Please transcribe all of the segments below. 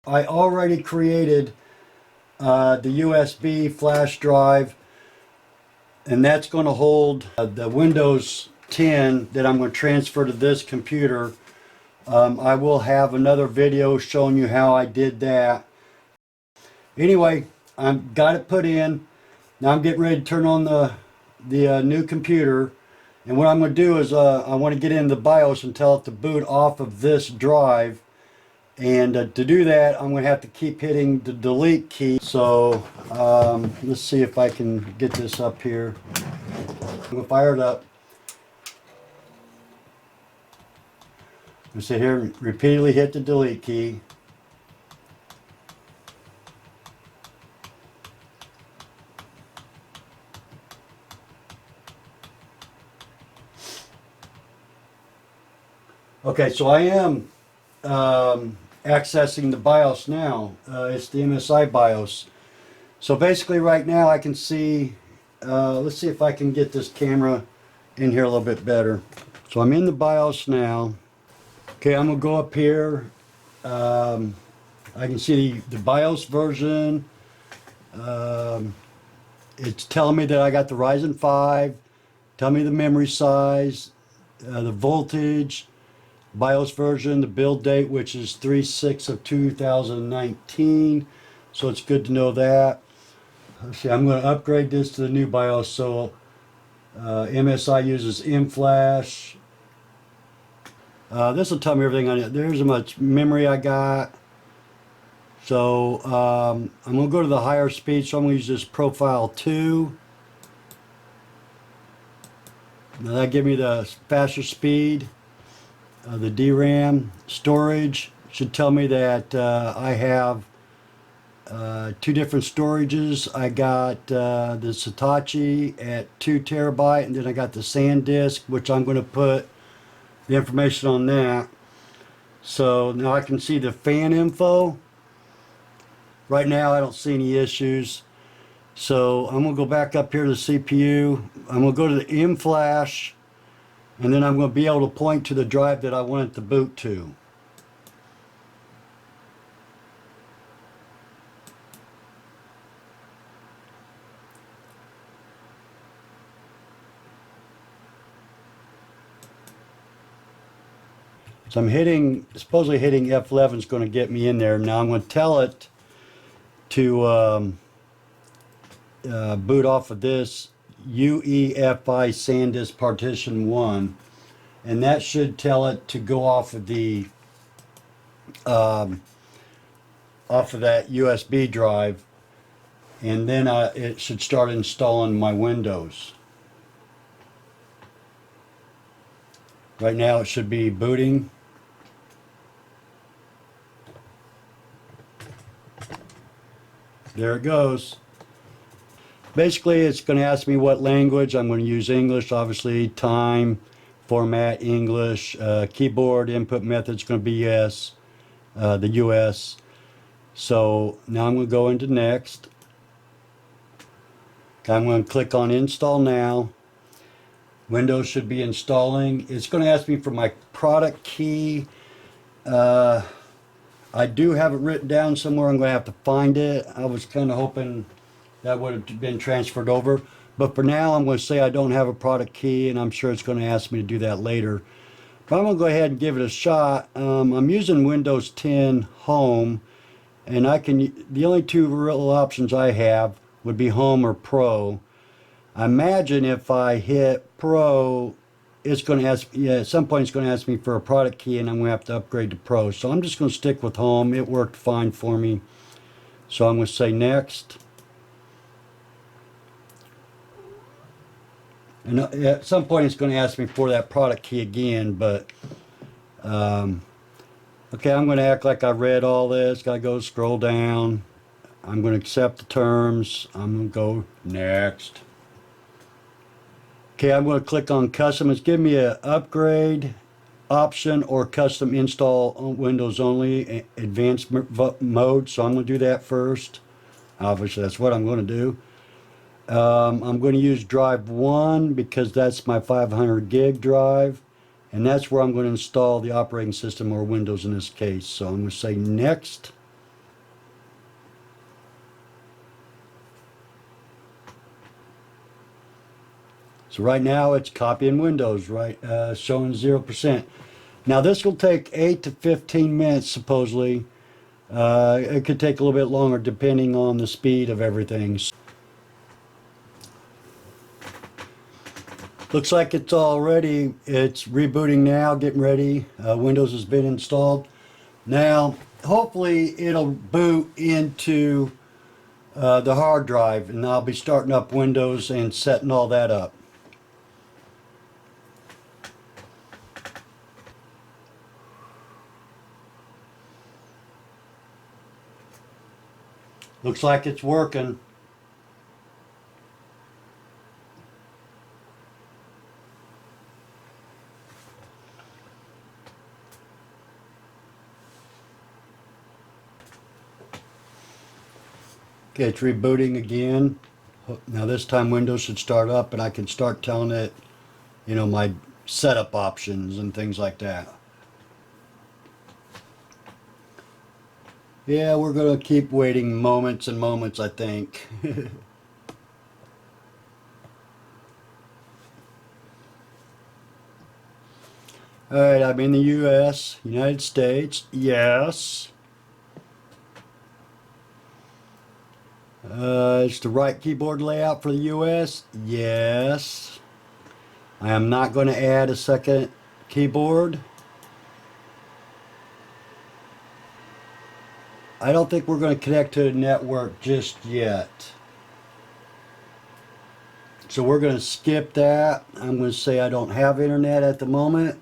I already created the USB flash drive, and that's going to hold the Windows 10 that I'm going to transfer to this computer. I will have another video showing you how I did that. Anyway, I've got it put in. Now I'm getting ready to turn on the new computer. And what I'm going to do is I want to get in the BIOS and tell it to boot off of this drive. And to do that, I'm going to have to keep hitting the delete key. So let's see if I can get this up here. I'm going to fire it up. I'm going to sit here and repeatedly hit the delete key. Okay, so I am accessing the BIOS now. It's the MSI BIOS. So basically right now I can see, let's see if I can get this camera in here a little bit better. So I'm in the BIOS now. Okay, I'm going to go up here. I can see the BIOS version. It's telling me that I got the Ryzen 5. Tell me the memory size, the voltage, BIOS version, the build date, which is 3/6 of 2019. So it's good to know that. Let's see, I'm going to upgrade this to the new BIOS. So MSI uses M-Flash. This will tell me everything on it. There's how much memory I got. So I'm going to go to the higher speed. So I'm going to use this Profile 2. Now that gives me the faster speed. The DRAM storage should tell me that I have two different storages. I got the Satoshi at 2 terabyte, and then I got the SanDisk, which I'm going to put the information on that. So now I can see the fan info. Right now I don't see any issues. So I'm going to go back up here to the CPU. I'm going to go to the M-Flash. And then I'm going to be able to point to the drive that I want it to boot to. So I'm supposedly hitting F11 is going to get me in there. Now I'm going to tell it to boot off of this UEFI SanDisk partition 1, and that should tell it to go off of the that USB drive, and then it should start installing my Windows. Right now it should be booting. There it goes. Basically, it's going to ask me what language. I'm going to use English, obviously. Time, format, English. Keyboard input method is going to be yes, the US. So now I'm going to go into next. Okay, I'm going to click on install now. Windows should be installing. It's going to ask me for my product key. I do have it written down somewhere. I'm going to have to find it. I was kind of hoping that would have been transferred over. But for now, I'm going to say I don't have a product key, and I'm sure it's going to ask me to do that later. But I'm going to go ahead and give it a shot. I'm using Windows 10 Home, and the only two real options I have would be Home or Pro. I imagine if I hit Pro, it's going to ask, at some point it's going to ask me for a product key, and I'm going to have to upgrade to Pro. So I'm just going to stick with Home. It worked fine for me. So I'm going to say next. And at some point it's going to ask me for that product key again, but okay, I'm going to act like I read all this. Got to go scroll down. I'm going to accept the terms. I'm going to go next. Okay, I'm going to click on custom. It's giving me an upgrade option or custom install on Windows only advanced mode, so I'm going to do that first. Obviously that's what I'm going to do. I'm going to use drive 1 because that's my 500 gig drive, and that's where I'm going to install the operating system, or Windows in this case. So I'm going to say next. So right now it's copying Windows, right, showing 0%. Now this will take 8 to 15 minutes supposedly. It could take a little bit longer depending on the speed of everything. Looks like it's all ready. It's rebooting now, getting ready. Windows has been installed. Now, hopefully it'll boot into the hard drive, and I'll be starting up Windows and setting all that up. Looks like it's working. Okay, it's rebooting again. Now this time Windows should start up and I can start telling it, you know, my setup options and things like that. Yeah, we're going to keep waiting moments and moments, I think. Alright, I'm in the US, United States. Yes. It's the right keyboard layout for the US. Yes. I am not going to add a second keyboard. I don't think we're going to connect to the network just yet. So we're going to skip that. I'm going to say I don't have internet at the moment.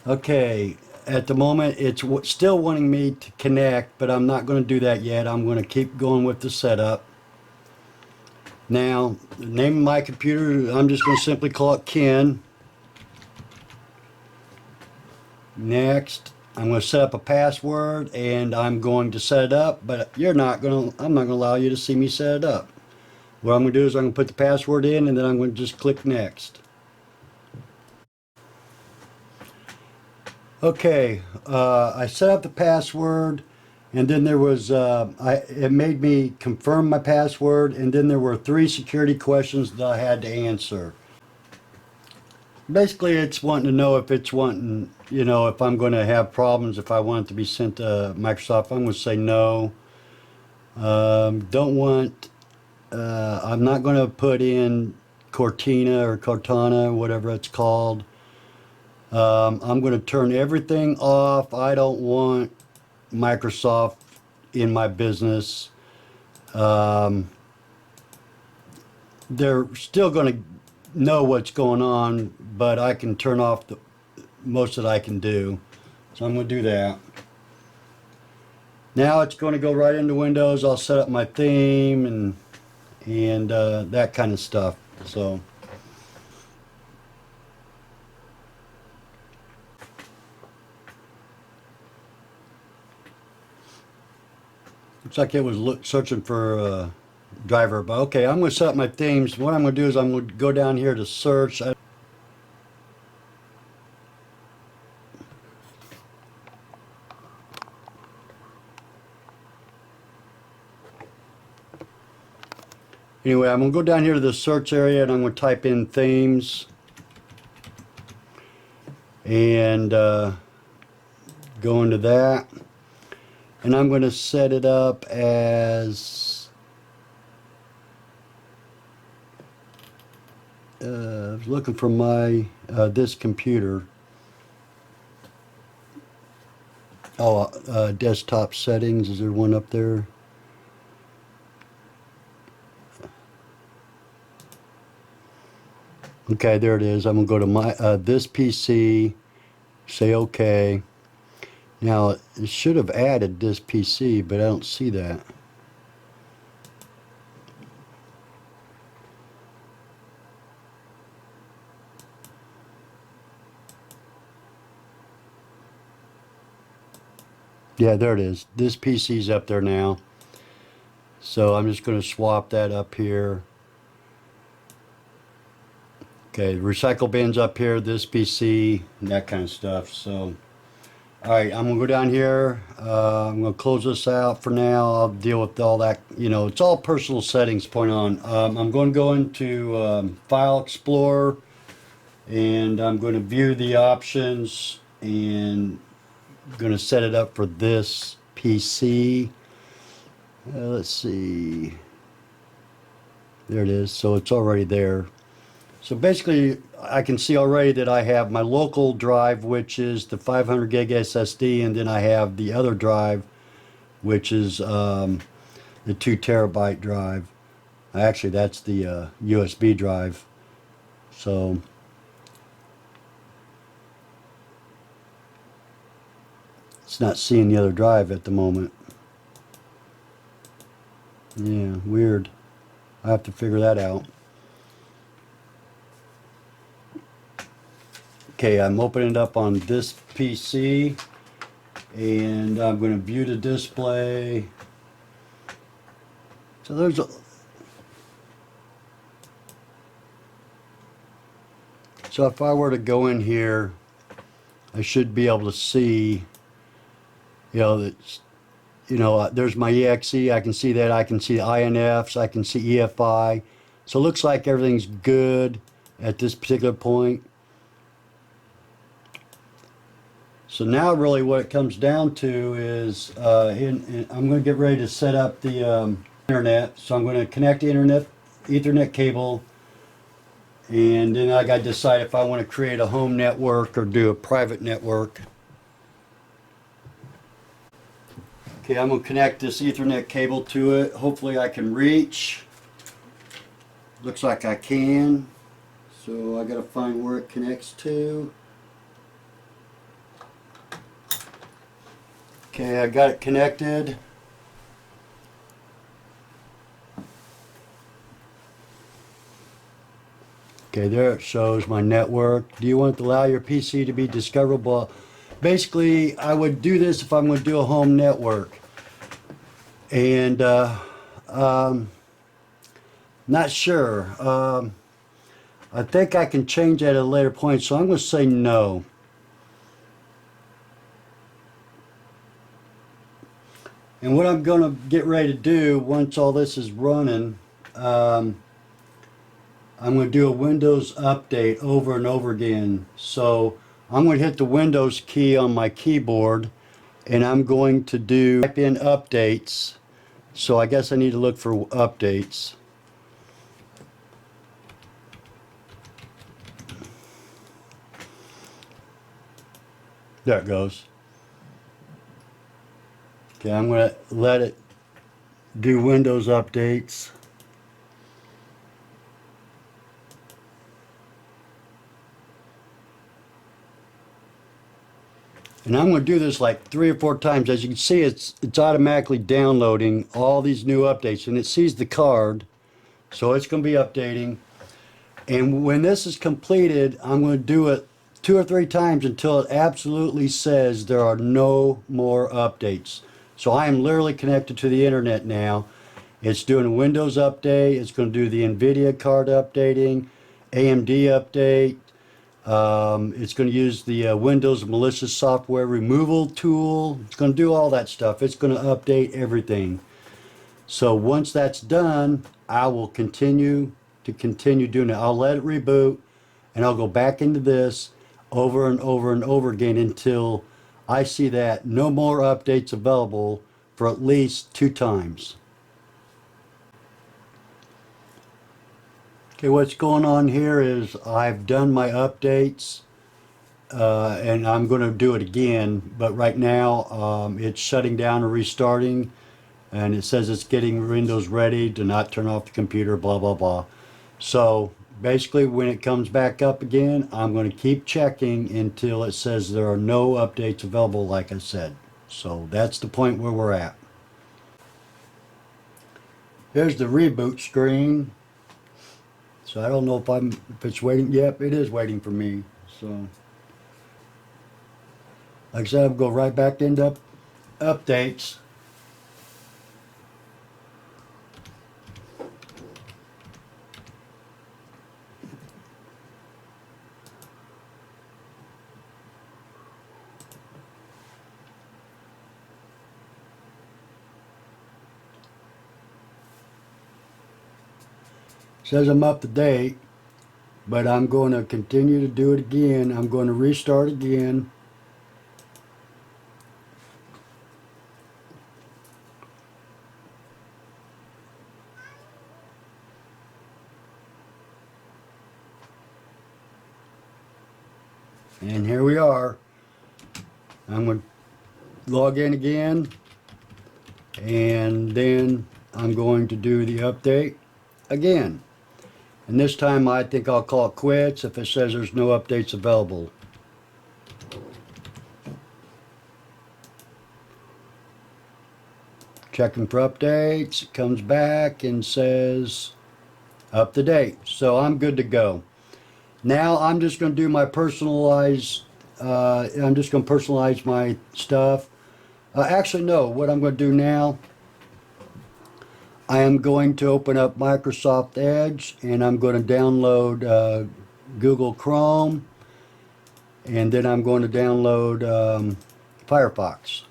Okay, at the moment it's still wanting me to connect, but I'm not going to do that yet. I'm going to keep going with the setup. Now, the name of my computer, I'm just going to simply call it Ken. Next, I'm going to set up a password and I'm going to set it up, but I'm not going to allow you to see me set it up. What I'm going to do is I'm going to put the password in and then I'm going to just click next. Okay, I set up the password, and then there was, it made me confirm my password, and then there were 3 security questions that I had to answer. Basically, it's wanting to know if it's wanting, you know, if I'm going to have problems, if I want it to be sent to Microsoft. I'm going to say no. Don't want, I'm not going to put in Cortina or Cortana, whatever it's called. I'm going to turn everything off. I don't want Microsoft in my business. They're still going to know what's going on, but I can turn off the most that I can do. So I'm going to do that. Now it's going to go right into Windows. I'll set up my theme and that kind of stuff. So. Looks like it was searching for a driver, but okay, I'm going to set up my themes. What I'm going to do is I'm going to go down here to search. Anyway, I'm going to go down here to the search area and I'm going to type in themes and go into that. And I'm going to set it up as I was looking for my this computer. Oh, desktop settings. Is there one up there? Okay, there it is. I'm gonna go to my this PC. Say OK. Now it should have added this PC, but I don't see that. Yeah, there it is. This PC's up there now. So I'm just going to swap that up here. Okay, recycle bin's up here, this PC, and that kind of stuff. So All right, I'm gonna go down here. I'm gonna close this out for now. I'll deal with all that. You know, it's all personal settings point on. I'm going to go into File Explorer, and I'm going to view the options, and I'm going to set it up for this PC. Let's see. There it is. So it's already there. So basically, I can see already that I have my local drive, which is the 500 gig SSD, and then I have the other drive, which is the 2 terabyte drive. Actually, that's the USB drive. So it's not seeing the other drive at the moment. Yeah, weird. I have to figure that out. Okay, I'm opening it up on this PC, and I'm going to view the display. So there's a, so if I were to go in here, I should be able to see, there's my EXE. I can see that. I can see the INFs. I can see EFI. So it looks like everything's good at this particular point. So now really what it comes down to is I'm going to get ready to set up the internet. So I'm going to connect the internet Ethernet cable, and then I got to decide if I want to create a home network or do a private network. Okay, I'm going to connect this Ethernet cable to it. Hopefully I can reach. Looks like I can. So I got to find where it connects to. Okay, I got it connected. Okay, there it shows my network. Do you want to allow your PC to be discoverable? Basically, I would do this if I'm going to do a home network. And not sure. I think I can change that at a later point, so I'm going to say no. And what I'm going to get ready to do once all this is running, I'm going to do a Windows update over and over again. So I'm going to hit the Windows key on my keyboard, and I'm going to type in updates. So I guess I need to look for updates. There it goes. Okay, I'm going to let it do Windows updates. And I'm going to do this like 3 or 4 times. As you can see, it's automatically downloading all these new updates, and it sees the card, so it's going to be updating. And when this is completed, I'm going to do it 2 or 3 times until it absolutely says there are no more updates. So I am literally connected to the internet now. It's doing a Windows update. It's going to do the NVIDIA card updating, AMD update. It's going to use the Windows malicious software removal tool. It's going to do all that stuff. It's going to update everything. So once that's done, I will continue doing it. I'll let it reboot, and I'll go back into this over and over and over again until I see that no more updates available for at least 2 times. Okay, what's going on here is I've done my updates, and I'm going to do it again, but right now it's shutting down and restarting, and it says it's getting Windows ready. Do not turn off the computer, blah blah blah. So basically when it comes back up again, I'm going to keep checking until it says there are no updates available, like I said. So that's the point where we're at. Here's the reboot screen. So I don't know if it's waiting. Yep, it is waiting for me. So like I said, I'll go right back into updates. Says I'm up to date, but I'm going to continue to do it again. I'm going to restart again. And here we are. I'm going to log in again, and then I'm going to do the update again. And this time I think I'll call it quits if it says there's no updates available. Checking for updates. It comes back and says up to date. So I'm good to go. Now I'm just going to do my personalized, I'm just going to personalize my stuff. Actually, no, what I'm going to do now, I am going to open up Microsoft Edge, and I'm going to download Google Chrome, and then I'm going to download Firefox.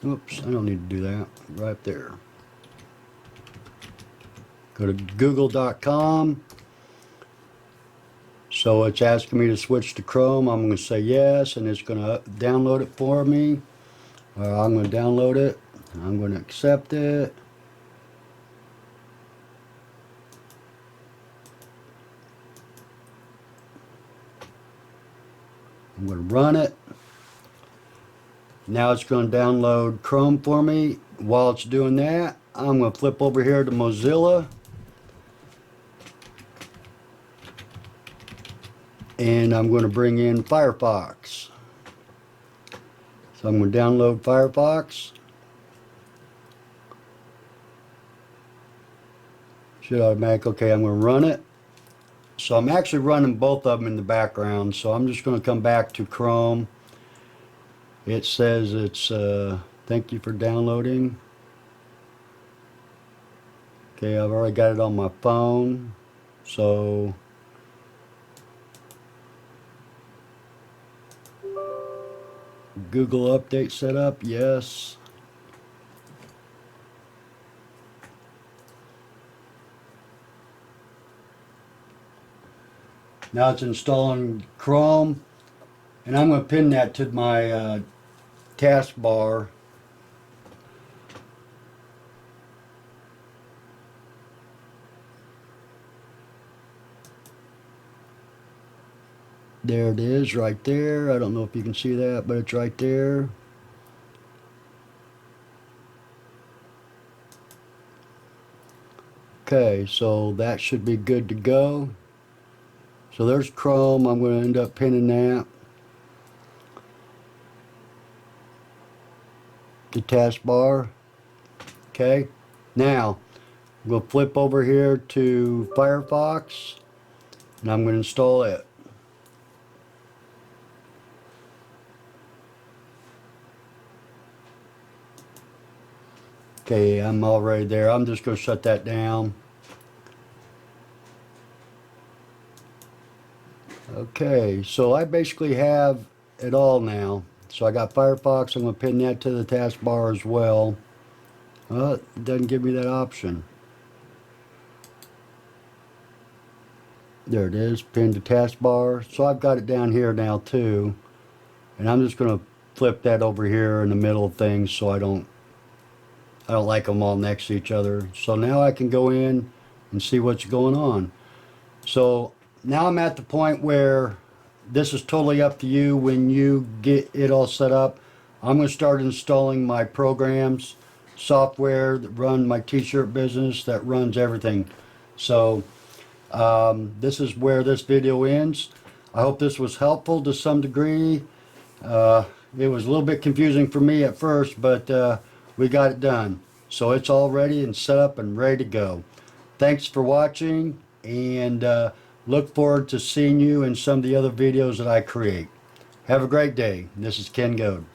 Oops, I don't need to do that. Right there. Go to google.com. So it's asking me to switch to Chrome. I'm going to say yes, and it's going to download it for me. I'm going to download it. I'm going to accept it. I'm going to run it. Now it's going to download Chrome for me. While it's doing that, I'm going to flip over here to Mozilla. And I'm going to bring in Firefox. So I'm going to download Firefox. Should automatic. Okay, I'm going to run it. So I'm actually running both of them in the background. So I'm just going to come back to Chrome. It says it's, thank you for downloading. Okay, I've already got it on my phone. So Google update setup, yes. Now it's installing Chrome, and I'm going to pin that to my taskbar. There it is, right there. I don't know if you can see that, but it's right there. Okay, so that should be good to go. So there's Chrome. I'm going to end up pinning that. The taskbar. Okay, now I'm going to flip over here to Firefox, and I'm going to install it. Okay, I'm already there. I'm just going to shut that down. Okay, so I basically have it all now. So I got Firefox. I'm going to pin that to the taskbar as well. Well, it doesn't give me that option. There it is, pinned to taskbar. So I've got it down here now too. And I'm just going to flip that over here in the middle of things so I don't like them all next to each other. So now I can go in and see what's going on. So now I'm at the point where this is totally up to you when you get it all set up. I'm going to start installing my programs, software that run my t-shirt business, that runs everything. So this is where this video ends. I hope this was helpful to some degree. It was a little bit confusing for me at first, but we got it done. So it's all ready and set up and ready to go. Thanks for watching, and look forward to seeing you in some of the other videos that I create. Have a great day. This is Ken Goad.